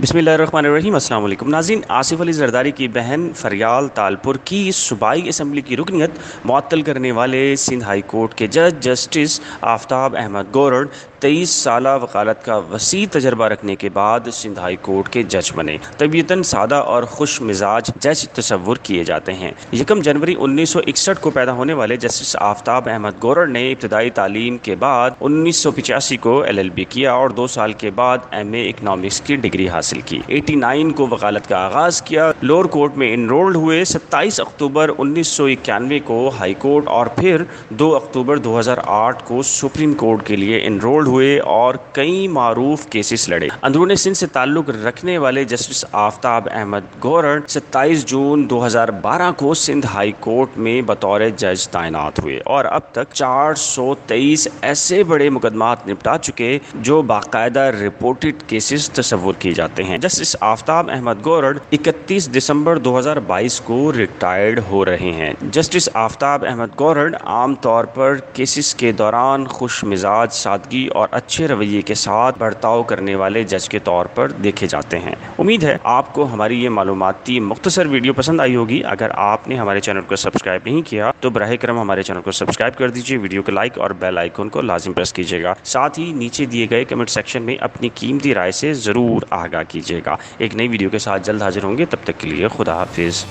बिस्मिल्लाहिर्रहमानिर्रहीम। अस्सलाम वालेकुम नाज़रीन। आसिफ अली ज़रदारी की बहन फरियाल तालपुर की सूबाई असम्बली की रुकनियत मुअत्तल करने वाले सिंध हाई कोर्ट के जज जस्टिस आफ्ताब अहमद गोरड़ 23 साला वकालत का वसी तजर्बा रखने के बाद सिंध हाई कोर्ट के जज बने। तबीयतन सादा और खुश मिजाज जज तस्वुर किए जाते हैं। 1 जनवरी 1961 को पैदा होने वाले जस्टिस आफ्ताब अहमद गोरड़ ने इब्तदाई तालीम के बाद 1985 को LLB किया और 2 साल के बाद MA इकनॉमिक्स की डिग्री हासिल की। 89 को वकालत का आगाज़ किया। लोअर कोर्ट में इनरोल्ड हुए। 27 अक्टूबर 1991 को हाई कोर्ट और फिर 2 अक्टूबर 2008 को सुप्रीम कोर्ट के लिए इनरोल्ड हुए और कई मारूफ केसेस लड़े। अंदरूनी सिंध से ताल्लुक रखने वाले जस्टिस आफ्ताब अहमद गोरड़ 27 जून 2012 को सिंध हाई कोर्ट में बतौर जज तैनात हुए और अब तक 423 ऐसे बड़े मुकदमात निपटा चुके जो बाकायदा रिपोर्टेड केसेस तस्वुर किए जाते हैं। जस्टिस आफ्ताब अहमद गोरड़ 31 दिसंबर 2022 को रिटायर्ड हो रहे हैं। जस्टिस आफ्ताब अहमद गोरड़ आम तौर पर केसेस के दौरान खुश मिजाज, सादगी और अच्छे रवैये के साथ बर्ताव करने वाले जज के तौर पर देखे जाते हैं। उम्मीद है आपको हमारी ये मालूमाती मुख्तसर वीडियो पसंद आई होगी। अगर आपने हमारे चैनल को सब्सक्राइब नहीं किया तो बराह करम हमारे चैनल को सब्सक्राइब कर दीजिए, वीडियो को लाइक और बेल आइकन को लाजिम प्रेस कीजिएगा। साथ ही नीचे दिए गए कमेंट सेक्शन में अपनी कीमती राय से ज़रूर आगाह कीजिएगा। एक नई वीडियो के साथ जल्द हाजिर होंगे, तब तक के लिए खुदा हाफिज़।